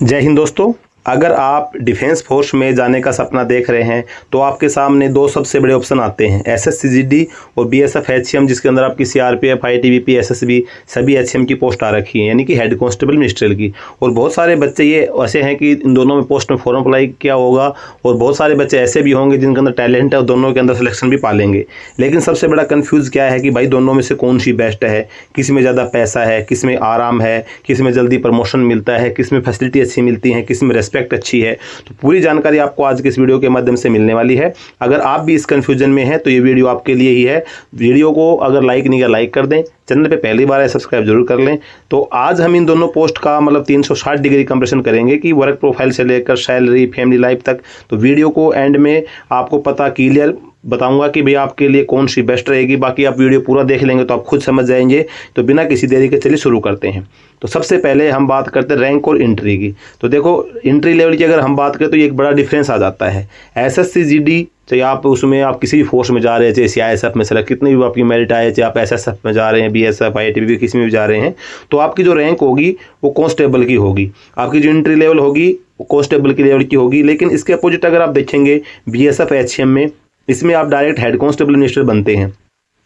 जय हिंद दोस्तों। अगर आप डिफेंस फोर्स में जाने का सपना देख रहे हैं तो आपके सामने दो सबसे बड़े ऑप्शन आते हैं, एसएससीजीडी और बीएसएफ एचसीएम, जिसके अंदर आपकी सीआरपीएफ, आईटीबीपी, एसएसबी सभी एचसीएम की पोस्ट आ रखी है, यानी कि हेड कांस्टेबल मिनिस्ट्रियल की। और बहुत सारे बच्चे ये ऐसे हैं कि इन दोनों में पोस्ट में फॉर्म अप्लाई किया होगा, और बहुत सारे बच्चे ऐसे भी होंगे जिनके अंदर टैलेंट है और दोनों के अंदर सिलेक्शन भी पालेंगे। लेकिन सबसे बड़ा कन्फ्यूज़ क्या है कि भाई दोनों में से कौन सी बेस्ट है, किस में ज़्यादा पैसा है, किस में आराम है, किस में जल्दी प्रमोशन मिलता है, किस में फैसिलिटी अच्छी मिलती है, किस में रिस्पेक्ट अच्छी है। तो पूरी जानकारी आपको आज के इस वीडियो के माध्यम से मिलने वाली है। अगर आप भी इस कंफ्यूजन में हैं तो ये वीडियो आपके लिए ही है। वीडियो को अगर लाइक नहीं किया लाइक कर दें, चैनल पे पहली बार है सब्सक्राइब जरूर कर लें। तो आज हम इन दोनों पोस्ट का 360 डिग्री कंपैरिजन करेंगे कि वर्क प्रोफाइल से लेकर सैलरी, फैमिली लाइफ तक। तो वीडियो को एंड में आपको पता क्लियर बताऊंगा कि भाई आपके लिए कौन सी बेस्ट रहेगी। बाकी आप वीडियो पूरा देख लेंगे तो आप खुद समझ जाएंगे। तो बिना किसी देरी के चलिए शुरू करते हैं। तो सबसे पहले हम बात करते हैं रैंक और एंट्री की। तो देखो, एंट्री लेवल की अगर हम बात करें तो ये एक बड़ा डिफरेंस आ जाता है। एसएससीजीडी चाहे आप उसमें आप किसी भी फोर्स में जा रहे हैं, चाहे सीआईएसएफ में सेलेक्ट कितनी भी आपकी मेरिट आए, चाहे आप एसएसएफ में जा रहे हैं, बीएसएफ, आईटीबीपी किसी में भी जा रहे हैं, तो आपकी जो रैंक होगी वो कांस्टेबल की होगी। आपकी जो एंट्री लेवल होगी वो कांस्टेबल की लेवल की होगी। लेकिन इसके अपोजिट अगर आप देखेंगे बीएसएफ एचसीएम में, इसमें आप डायरेक्ट हेड कांस्टेबल मिनिस्टर बनते हैं,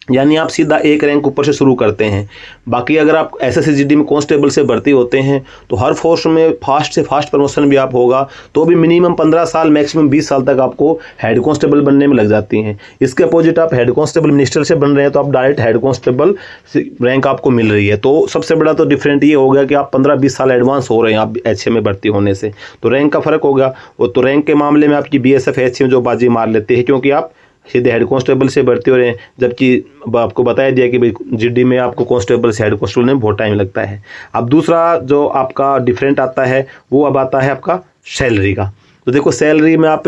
यानी आप सीधा एक रैंक ऊपर से शुरू करते हैं। बाकी अगर आप एसएससीजीडी में कांस्टेबल से भर्ती होते हैं तो हर फोर्स में फास्ट से फास्ट प्रमोशन भी आप होगा तो भी मिनिमम 15 साल मैक्सिमम 20 साल तक आपको हेड कांस्टेबल बनने में लग जाती हैं। इसके अपोजिट आप हेड कांस्टेबल मिनिस्टर से बन रहे हैं तो आप डायरेक्ट हेड कांस्टेबल रैंक आपको मिल रही है। तो सबसे बड़ा तो डिफरेंट ये हो गया कि आप 15-20 साल एडवांस हो रहे हैं आप एचसीएम में भर्ती होने से, तो रैंक का फर्क होगा। और तो रैंक के मामले में आपकी बीएसएफ एचसीएम जो बाजी मार लेते हैं, क्योंकि आप सीधे हेड कांस्टेबल से भर्ती हो रहे हैं, जबकि आपको बताया दिया कि भाई जीडी में आपको कांस्टेबल से हेड कांस्टेबल में बहुत टाइम लगता है। अब दूसरा जो आपका डिफरेंट आता है वो अब आता है आपका सैलरी का। तो देखो, सैलरी में आप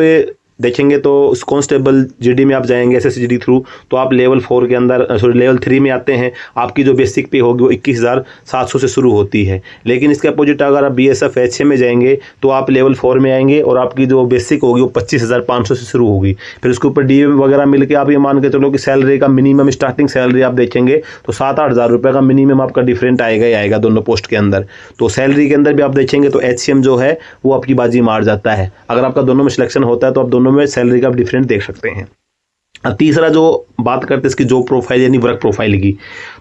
देखेंगे तो उस कांस्टेबल जीडी में आप जाएंगे एसएससीजीडी थ्रू तो आप लेवल 4 के अंदर लेवल 3 में आते हैं। आपकी जो बेसिक पे होगी वो 21,700 से शुरू होती है। लेकिन इसके अपोजिट अगर आप बीएसएफ एचसीएम में जाएंगे तो आप लेवल 4 में आएंगे और आपकी जो बेसिक होगी वो 25,500 से शुरू होगी। फिर उसके ऊपर डीए वगैरह मिल के आप ये मान के चलो कि सैलरी का मिनिमम स्टार्टिंग सैलरी आप देखेंगे तो 7-8 हज़ार रुपये का मिनिमम आपका डिफरेंट आएगा ही आएगा दोनों पोस्ट के अंदर। तो सैलरी के अंदर भी आप देखेंगे तो एचसीएम जो है वो आपकी बाजी मार जाता है। अगर आपका दोनों में सिलेक्शन होता है तो आप दोनों में सैलरी का आप डिफरेंट देख सकते हैं। तीसरा जो बात करते हैं इसकी जॉब प्रोफाइल यानी वर्क प्रोफाइल की।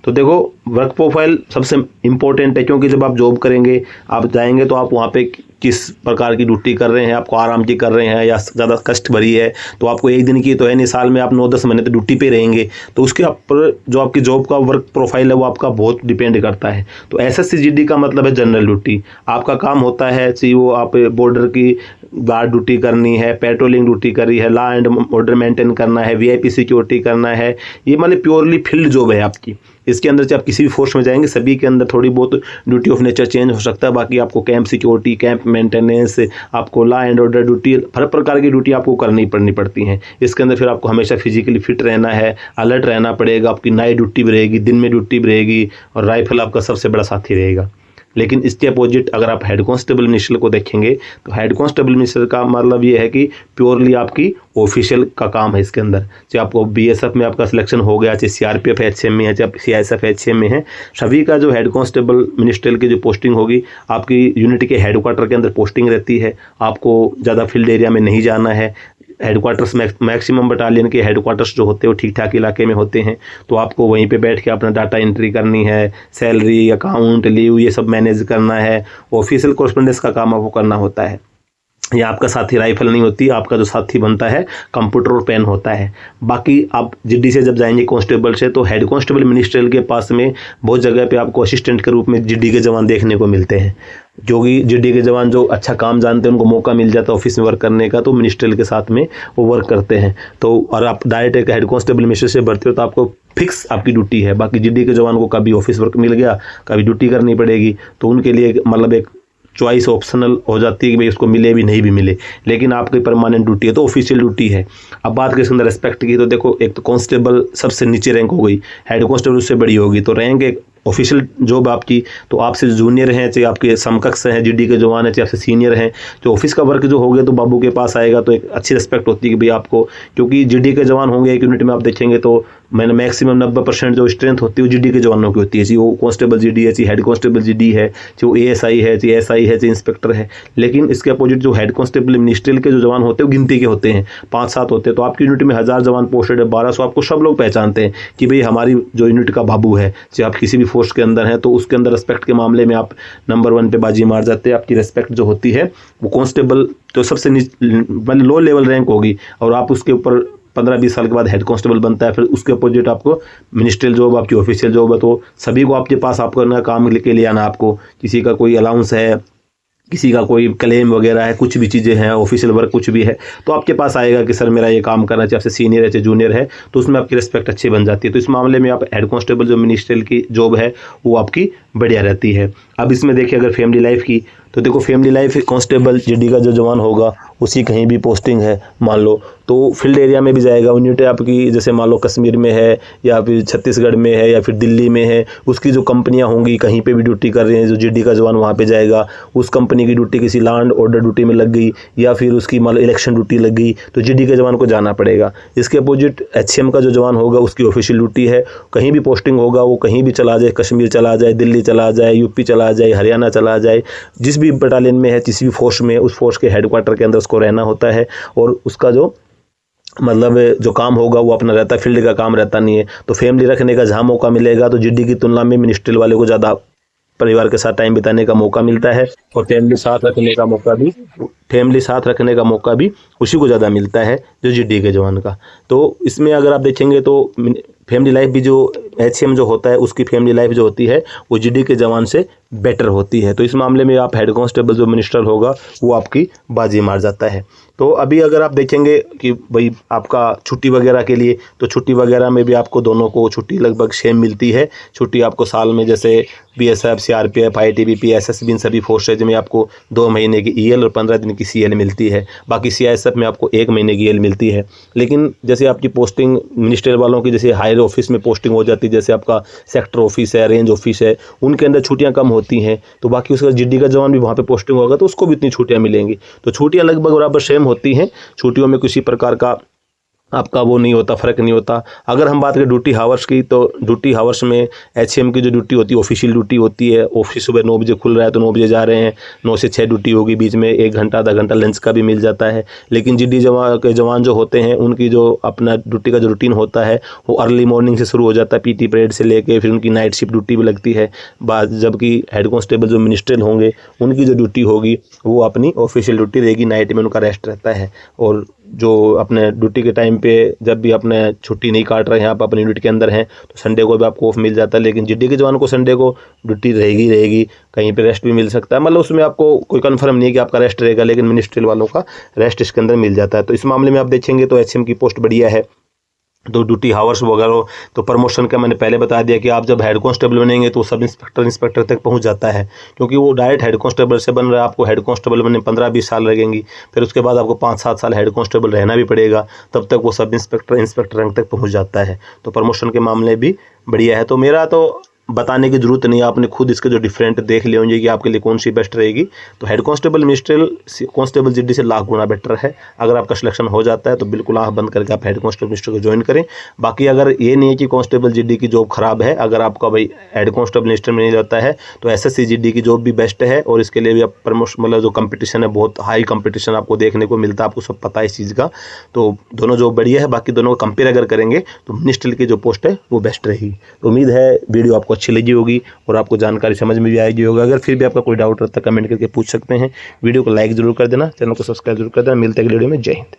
तो देखो, वर्क प्रोफाइल सबसे इम्पोर्टेंट है, क्योंकि जब आप जॉब करेंगे आप जाएंगे तो आप वहाँ पे किस प्रकार की ड्यूटी कर रहे हैं, आपको आराम की कर रहे हैं या ज़्यादा कष्ट भरी है। तो आपको एक दिन की तो है नहीं, साल में आप 9-10 महीने तो ड्यूटी पे रहेंगे, तो उसके ऊपर जो आपकी जॉब का वर्क प्रोफाइल है वो आपका बहुत डिपेंड करता है। तो एसएससीजीडी का मतलब है जनरल ड्यूटी। आपका काम होता है वो आप बॉर्डर की गार्ड ड्यूटी करनी है, पेट्रोलिंग ड्यूटी करी है, लॉ एंड ऑर्डर मेंटेन करना है, वीआईपी सिक्योरिटी करना है। ये प्योरली फील्ड जॉब है आपकी। इसके अंदर जब आप किसी भी फोर्स में जाएंगे सभी के अंदर थोड़ी बहुत ड्यूटी ऑफ नेचर चेंज हो सकता है। बाकी आपको कैंप सिक्योरिटी, कैंप मेंटेनेंस, आपको लॉ एंड ऑर्डर ड्यूटी, हर प्रकार की ड्यूटी आपको करनी पड़ती हैं। इसके अंदर फिर आपको हमेशा फिजिकली फिट रहना है, अलर्ट रहना पड़ेगा। आपकी नाइट ड्यूटी भी रहेगी, दिन में ड्यूटी भी रहेगी, और राइफल आपका सबसे बड़ा साथी रहेगा। लेकिन इसके अपोजिट अगर आप हेड कांस्टेबल मिनिस्टर को देखेंगे तो हेड कांस्टेबल मिनिस्टर का मतलब ये है कि प्योरली आपकी ऑफिशियल का काम है। इसके अंदर चाहे आपको बीएसएफ में आपका सिलेक्शन हो गया, चाहे सीआरपीएफ एचसीएम में है, चाहे सीआईएसएफ एचसीएम में है, सभी का जो हेड कांस्टेबल मिनिस्ट्रियल की जो पोस्टिंग होगी आपकी यूनिट के हेडक्वार्टर के अंदर पोस्टिंग रहती है। आपको ज़्यादा फील्ड एरिया में नहीं जाना है। हेडक्वार्टर्स मैक्सिमम बटालियन के हेडक्वार्टर्स जो होते हैं वो ठीक ठाक इलाके में होते हैं, तो आपको वहीं पे बैठ के अपना डाटा एंट्री करनी है, सैलरी, अकाउंट, लीव ये सब मैनेज करना है। ऑफिशियल कॉरेस्पोंडेंस का काम आपको करना होता है। या आपका साथी राइफल नहीं होती, आपका जो साथी बनता है कंप्यूटर और पेन होता है। बाकी आप जीडी से जब जाएंगे कांस्टेबल से तो हेड कांस्टेबल मिनिस्ट्रियल के पास में बहुत जगह पे आपको असिस्टेंट के रूप में जीडी के जवान देखने को मिलते हैं, क्योंकि जीडी के जवान जो अच्छा काम जानते हैं उनको मौका मिल जाता है ऑफिस में वर्क करने का, तो मिनिस्ट्रियल के साथ में वो वर्क करते हैं। तो और आप डायरेक्ट एक हेड कांस्टेबल मिनिस्टर से भर्ती हो तो आपको फिक्स आपकी ड्यूटी है। बाकी जीडी के जवान को कभी ऑफिस वर्क मिल गया, कभी ड्यूटी करनी पड़ेगी, तो उनके लिए एक चॉइस ऑप्शनल हो जाती है कि भाई उसको मिले भी नहीं भी मिले, लेकिन आपकी परमानेंट ड्यूटी है तो ऑफिशियल ड्यूटी है। अब बात करें इसके अंदर रेस्पेक्ट की, तो देखो, एक तो कांस्टेबल सबसे नीचे रैंक हो गई, हेड कांस्टेबल उससे बड़ी होगी, तो रैंक एक ऑफिशियल जॉब आपकी। तो आपसे जूनियर हैं, चाहे आपके समकक्ष हैं जीडी के जवान हैं, चाहे आपसे सीनियर हैं, तो ऑफिस का वर्क जो हो गया तो बाबू के पास आएगा, तो एक अच्छी रिस्पेक्ट होती है कि भाई आपको, क्योंकि जीडी के जवान होंगे एक यूनिट में आप देखेंगे तो मैंने मैक्सिमम 90% जो स्ट्रेंथ होती है वो जीडी के जवानों की होती है। जी वो कांस्टेबल जीडी है, जी हेड कांस्टेबल जीडी है, जी वो एएसआई है, जी एसआई है, जी इंस्पेक्टर है। लेकिन इसके अपोजिट जो हेड कांस्टेबल मिनिस्ट्रियल के जो जवान होते हैं वो गिनती के होते हैं, 5-7 होते हैं। तो आपकी यूनिट में 1000 जवान पोस्टेड है, 1200, आपको सब लोग पहचानते हैं कि भाई हमारी जो यूनिट का बाबू है। चाहे आप किसी भी फोर्स के अंदर हैं तो उसके अंदर रिस्पेक्ट के मामले में आप नंबर 1 पे बाजी मार जाते हैं। आपकी रिस्पेक्ट जो होती है वो कांस्टेबल तो सबसे मतलब लो लेवल रैंक होगी, और आप उसके ऊपर 15-20 साल के बाद हेड कांस्टेबल बनता है। फिर उसके अपोजिट आपको मिनिस्ट्रियल जॉब, आपकी ऑफिशियल जॉब है, तो सभी को आपके पास आपको ना काम के लिए आना। आपको किसी का कोई अलाउंस है, किसी का कोई क्लेम वगैरह है, कुछ भी चीज़ें हैं, ऑफिशियल वर्क कुछ भी है, तो आपके पास आएगा कि सर मेरा ये काम करना चाहिए। आपसे सीनियर है चाहे जूनियर है, तो उसमें आपकी रिस्पेक्ट अच्छी बन जाती है। तो इस मामले में आप हेड कांस्टेबल जो मिनिस्ट्रियल की जॉब है वो आपकी बढ़िया रहती है। अब इसमें देखिए अगर फैमिली लाइफ की, तो देखो फैमिली लाइफ कांस्टेबल जीडी का जो जवान होगा उसी कहीं भी पोस्टिंग है मान लो, तो फील्ड एरिया में भी जाएगा। यूनिट आपकी जैसे मान लो कश्मीर में है या फिर छत्तीसगढ़ में है या फिर दिल्ली में है, उसकी जो कंपनियां होंगी कहीं पे भी ड्यूटी कर रहे हैं, जो जीडी का जवान वहाँ पे जाएगा। उस कंपनी की ड्यूटी किसी लैंड ऑर्डर ड्यूटी में लग गई या फिर उसकी मान लो इलेक्शन ड्यूटी लग गई, तो जीडी के जवान को जाना पड़ेगा। इसके अपोजिट एचसीएम का जो जवान होगा उसकी ऑफिशियल ड्यूटी है, कहीं भी पोस्टिंग होगा वो कहीं भी चला जाए, कश्मीर चला जाए, दिल्ली चला जाए, यूपी चला जाए, हरियाणा चला जाए, जिस भी बटालियन में है, किसी भी फोर्स में, उस फोर्स के हेडक्वार्टर के अंदर उसको रहना होता है। और उसका जो मतलब जो काम होगा वो अपना रहता है, फील्ड का काम रहता नहीं है। तो फैमिली रखने का जहाँ मौका मिलेगा तो जीडी की तुलना में मिनिस्ट्रियल वाले को ज़्यादा परिवार के साथ टाइम बिताने का मौका मिलता है, और फैमिली साथ रखने का मौका भी उसी को ज़्यादा मिलता है जो जीडी के जवान का। तो इसमें अगर आप देखेंगे तो फैमिली लाइफ भी जो एचसीएम जो होता है उसकी फैमिली लाइफ जो होती है वो जीडी के जवान से बेटर होती है। तो इस मामले में आप हेड कांस्टेबल जो मिनिस्टर होगा वो आपकी बाजी मार जाता है। तो अभी अगर आप देखेंगे कि भाई आपका छुट्टी वगैरह के लिए, तो छुट्टी वगैरह में भी आपको दोनों को छुट्टी लगभग सेम मिलती है। छुट्टी आपको साल में जैसे बीएसएफ, सीआरपीएफ, आईटीबीपी, एसएसबी, इन सभी फोर्सेज में आपको 2 महीने की ईएल और 15 दिन की सीएल मिलती है। बाकी सीआईएसएफ में आपको 1 महीने की ईएल मिलती है। लेकिन जैसे आपकी पोस्टिंग मिनिस्ट्रियल वालों की जैसे हायर ऑफिस में पोस्टिंग हो जाती है, जैसे आपका सेक्टर ऑफिस है, रेंज ऑफिस है, उनके अंदर छुट्टियां कम होती हैं। तो बाकी उसका जीडी का जवान भी वहाँ पे पोस्टिंग होगा तो उसको भी इतनी छुट्टियां मिलेंगी। तो छुट्टियां लगभग बराबर सेम होती हैं, छुट्टियों में किसी प्रकार का आपका वो नहीं होता, फ़र्क नहीं होता। अगर हम बात करें ड्यूटी हावर्स की, तो ड्यूटी हावर्स में एचसीएम की जो ड्यूटी होती है ऑफिशियल ड्यूटी होती है। ऑफिस सुबह 9 बजे खुल रहा है तो 9 बजे जा रहे हैं, 9 से 6 ड्यूटी होगी, बीच में 1 घंटा आधा घंटा लंच का भी मिल जाता है। लेकिन जीडी के जवान जो होते हैं उनकी जो अपना ड्यूटी का जो रूटीन होता है वो अर्ली मॉर्निंग से शुरू हो जाता है, पीटी परेड से लेके फिर उनकी नाइट शिफ्ट ड्यूटी भी लगती है। जबकि हेड कांस्टेबल जो मिनिस्ट्रियल होंगे उनकी जो ड्यूटी होगी वो अपनी ऑफिशियल ड्यूटी रहेगी, नाइट में उनका रेस्ट रहता है। और जो अपने ड्यूटी के टाइम पे जब भी अपने छुट्टी नहीं काट रहे हैं, आप अपनी ड्यूटी के अंदर हैं, तो संडे को भी आपको ऑफ मिल जाता है। लेकिन जीडी के जवान को संडे को ड्यूटी रहेगी, कहीं पे रेस्ट भी मिल सकता है। मतलब उसमें आपको कोई कंफर्म नहीं है कि आपका रेस्ट रहेगा, लेकिन मिनिस्ट्रियल वालों का रेस्ट इसके अंदर मिल जाता है। तो इस मामले में आप देखेंगे तो एचसीएम की पोस्ट बढ़िया है। तो ड्यूटी हावर्स वगैरह, तो प्रमोशन का मैंने पहले बता दिया कि आप जब हेड कांस्टेबल बनेंगे तो सब इंस्पेक्टर तक पहुंच जाता है, क्योंकि वो डायरेक्ट हेड कांस्टेबल से बन रहा है। आपको हेड कांस्टेबल बनने 15-20 साल लगेंगी, फिर उसके बाद आपको 5-7 साल हेड कांस्टेबल रहना भी पड़ेगा, तब तक वो सब इंस्पेक्टर रैंक तक पहुँच जाता है। तो प्रमोशन के मामले भी बढ़िया है। तो मेरा तो बताने की जरूरत नहीं है, आपने खुद इसके जो डिफरेंट देख लिए होंगे कि आपके लिए कौन सी बेस्ट रहेगी। तो head constable ministerial constable GD से लाख गुना बेटर है। अगर आपका सिलेक्शन हो जाता है तो बिल्कुल आँख बंद करके आप हेड कांस्टेबल मिनिस्ट्रियल को ज्वाइन करें। बाकी अगर ये नहीं है कि कांस्टेबल जीडी की जॉब खराब है, अगर आपका भाई हेड कांस्टेबल मिनिस्ट्रियल में नहीं जाता है तो एसएससी जीडी की जॉब भी बेस्ट है। और इसके लिए भी आप प्रमोशन मतलब जो कंपटीशन है बहुत हाई कंपटीशन आपको देखने को मिलता है, आपको सब पता है इस चीज़ का। तो दोनों जॉब बढ़िया है, बाकी दोनों को कंपेयर अगर करेंगे तो मिनिस्ट्रियल की जो पोस्ट है वो बेस्ट रहेगी। तो उम्मीद है वीडियो आपको अच्छी लगी होगी और आपको जानकारी समझ में भी आएगी होगा। अगर फिर भी आपका कोई डाउट रहता है कमेंट करके पूछ सकते हैं। वीडियो को लाइक जरूर कर देना, चैनल को सब्सक्राइब जरूर कर देना। मिलते हैं अगले वीडियो में। जय हिंद।